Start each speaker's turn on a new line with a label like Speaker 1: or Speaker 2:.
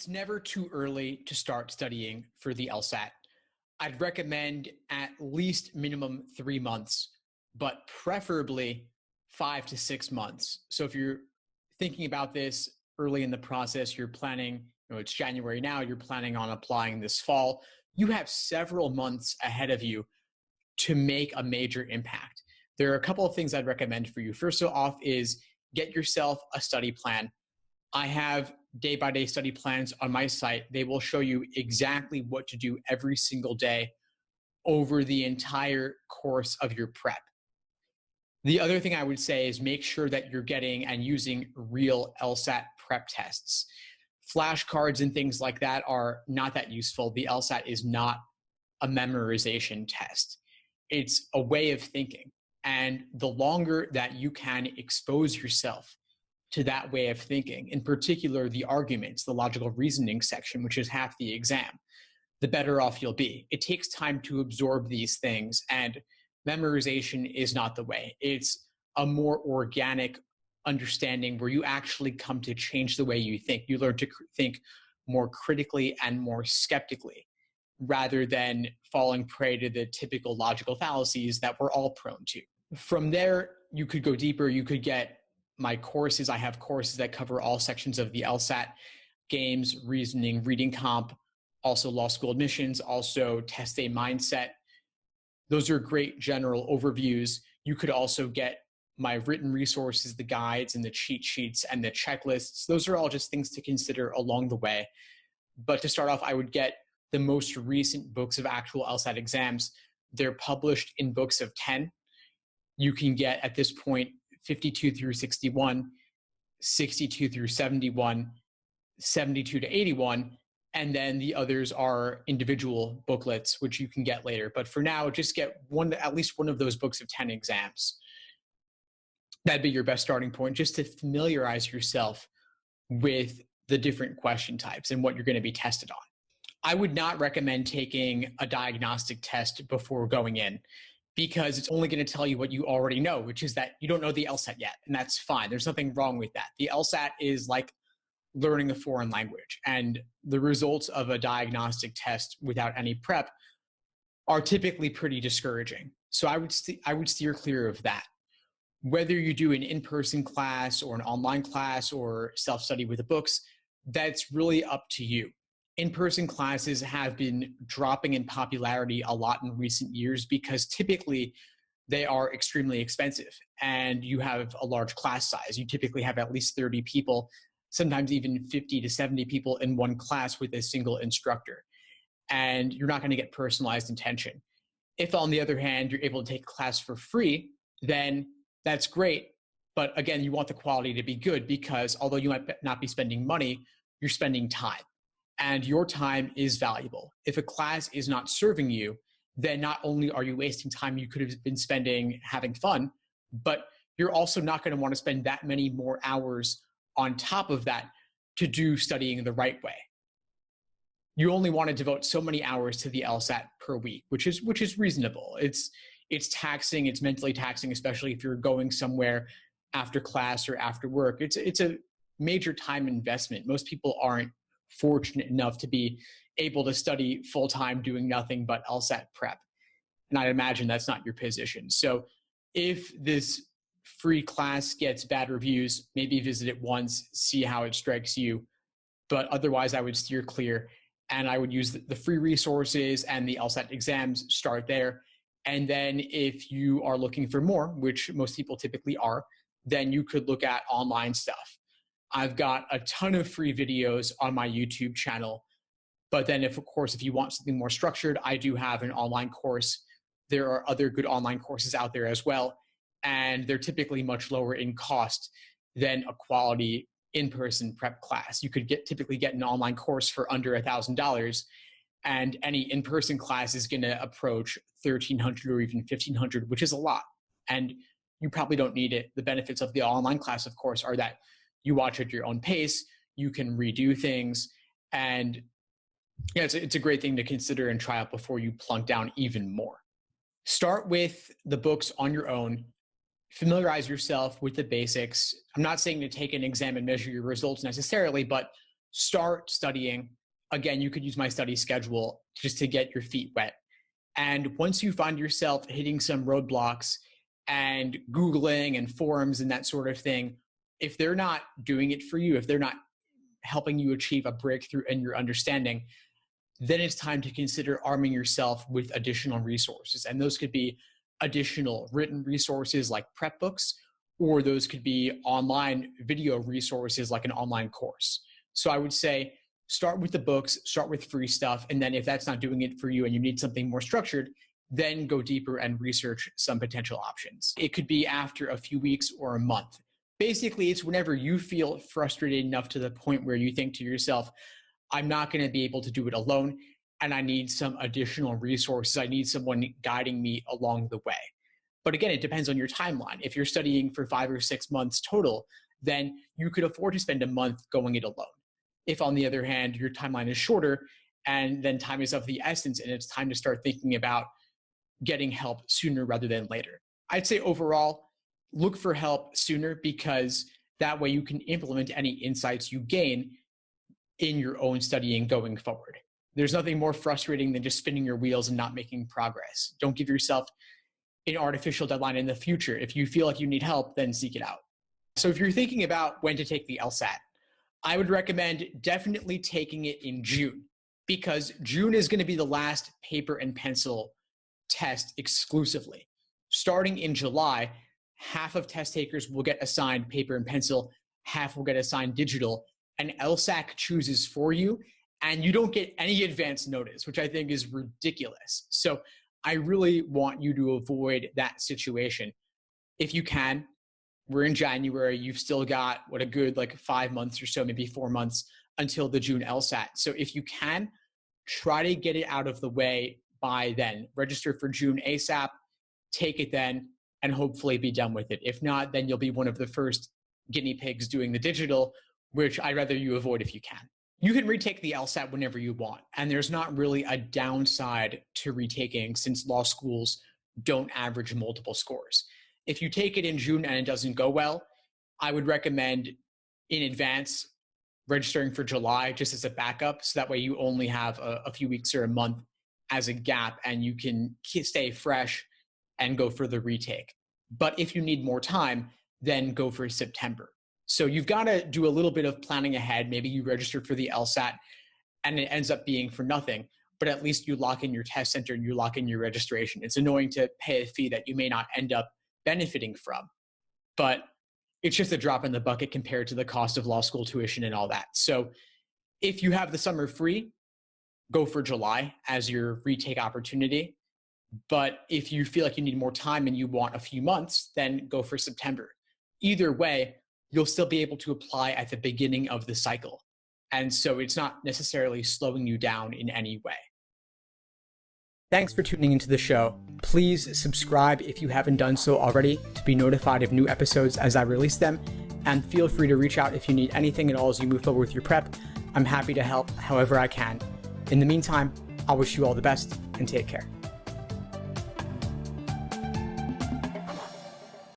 Speaker 1: It's never too early to start studying for the LSAT. I'd recommend at least minimum 3 months, but preferably 5 to 6 months. So if you're thinking about this early in the process, you're planning, it's January now, you're planning on applying this fall, you have several months ahead of you to make a major impact. There are a couple of things I'd recommend for you. First off is get yourself a study plan. I have day-by-day study plans on my site. They will show you exactly what to do every single day over the entire course of your prep. The other thing I would say is make sure that you're getting and using real LSAT prep tests. Flashcards and things like that are not that useful. The LSAT is not a memorization test. It's a way of thinking. And the longer that you can expose yourself to that way of thinking, in particular the arguments, the logical reasoning section, which is half the exam, the better off you'll be. It takes time to absorb these things, and memorization is not the way. It's a more organic understanding where you actually come to change the way you think. You learn to think more critically and more skeptically, rather than falling prey to the typical logical fallacies that we're all prone to. From there, you could go deeper. You could get my courses. I have courses that cover all sections of the LSAT: games, reasoning, reading comp, also law school admissions, also test day mindset. Those are great general overviews. You could also get my written resources, the guides and the cheat sheets and the checklists. Those are all just things to consider along the way. But to start off, I would get the most recent books of actual LSAT exams. They're published in books of 10. You can get, at this point, 52 through 61, 62 through 71, 72 to 81, and then the others are individual booklets, which you can get later. But for now, just get at least one of those books of 10 exams. That'd be your best starting point, just to familiarize yourself with the different question types and what you're going to be tested on. I would not recommend taking a diagnostic test before going in, because it's only going to tell you what you already know, which is that you don't know the LSAT yet, and that's fine. There's nothing wrong with that. The LSAT is like learning a foreign language, and the results of a diagnostic test without any prep are typically pretty discouraging. So I would steer clear of that. Whether you do an in-person class or an online class or self-study with the books, that's really up to you. In-person classes have been dropping in popularity a lot in recent years because typically they are extremely expensive and you have a large class size. You typically have at least 30 people, sometimes even 50 to 70 people in one class with a single instructor. And you're not going to get personalized attention. If, on the other hand, you're able to take a class for free, then that's great. But again, you want the quality to be good, because although you might not be spending money, you're spending time. And your time is valuable. If a class is not serving you, then not only are you wasting time you could have been spending having fun, but you're also not going to want to spend that many more hours on top of that to do studying the right way. You only want to devote so many hours to the LSAT per week, which is reasonable. It's taxing, it's mentally taxing, especially if you're going somewhere after class or after work. It's a major time investment. Most people aren't fortunate enough to be able to study full-time doing nothing but LSAT prep. And I'd imagine that's not your position. So if this free class gets bad reviews, maybe visit it once, see how it strikes you. But otherwise, I would steer clear, and I would use the free resources and the LSAT exams, start there. And then if you are looking for more, which most people typically are, then you could look at online stuff. I've got a ton of free videos on my YouTube channel. But then if you want something more structured, I do have an online course. There are other good online courses out there as well. And they're typically much lower in cost than a quality in-person prep class. You could typically get an online course for under $1,000, and any in-person class is going to approach $1,300 or even $1,500, which is a lot. And you probably don't need it. The benefits of the online class, of course, are that you watch at your own pace, you can redo things, and it's a great thing to consider and try out before you plunk down even more. Start with the books on your own. Familiarize yourself with the basics. I'm not saying to take an exam and measure your results necessarily, but start studying. Again, you could use my study schedule just to get your feet wet. And once you find yourself hitting some roadblocks and Googling and forums and that sort of thing, if they're not doing it for you, if they're not helping you achieve a breakthrough in your understanding, then it's time to consider arming yourself with additional resources. And those could be additional written resources like prep books, or those could be online video resources like an online course. So I would say start with the books, start with free stuff. And then if that's not doing it for you and you need something more structured, then go deeper and research some potential options. It could be after a few weeks or a month. Basically, it's whenever you feel frustrated enough to the point where you think to yourself, I'm not going to be able to do it alone, and I need some additional resources. I need someone guiding me along the way. But again, it depends on your timeline. If you're studying for 5 or 6 months total, then you could afford to spend a month going it alone. If, on the other hand, your timeline is shorter and then time is of the essence and it's time to start thinking about getting help sooner rather than later. I'd say overall, look for help sooner, because that way you can implement any insights you gain in your own studying going forward. There's nothing more frustrating than just spinning your wheels and not making progress. Don't give yourself an artificial deadline in the future. If you feel like you need help, then seek it out. So if you're thinking about when to take the LSAT, I would recommend definitely taking it in June, because June is going to be the last paper and pencil test exclusively. Starting in July, half of test takers will get assigned paper and pencil, half will get assigned digital, and LSAC chooses for you, and you don't get any advance notice, which I think is ridiculous. So I really want you to avoid that situation. If you can, we're in January, you've still got a good 5 months or so, maybe 4 months until the June LSAT. So if you can, try to get it out of the way by then. Register for June ASAP, take it then, and hopefully be done with it. If not, then you'll be one of the first guinea pigs doing the digital, which I'd rather you avoid if you can. You can retake the LSAT whenever you want, and there's not really a downside to retaking since law schools don't average multiple scores. If you take it in June and it doesn't go well, I would recommend in advance registering for July just as a backup, so that way you only have a few weeks or a month as a gap and you can stay fresh and go for the retake. But if you need more time, then go for September. So you've got to do a little bit of planning ahead. Maybe you registered for the LSAT and it ends up being for nothing, but at least you lock in your test center and you lock in your registration. It's annoying to pay a fee that you may not end up benefiting from, but it's just a drop in the bucket compared to the cost of law school tuition and all that. So if you have the summer free, go for July as your retake opportunity. But if you feel like you need more time and you want a few months, then go for September. Either way, you'll still be able to apply at the beginning of the cycle. And so it's not necessarily slowing you down in any way. Thanks for tuning into the show. Please subscribe if you haven't done so already to be notified of new episodes as I release them. And feel free to reach out if you need anything at all as you move forward with your prep. I'm happy to help however I can. In the meantime, I'll wish you all the best and take care.